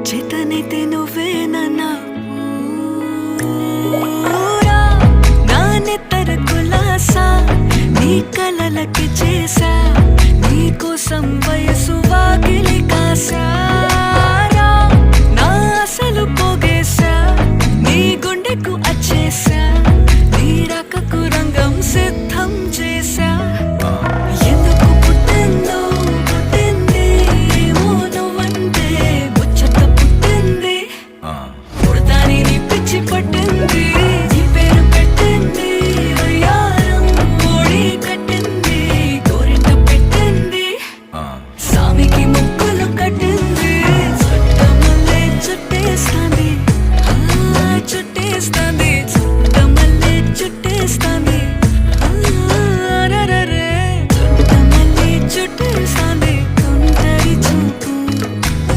చేతనైతే నువ్వేనన్నా పూరా నా నెత్తర కులాసా నీ కలలకి చేసా నీ కోసం వయసు వాకిలి కాసా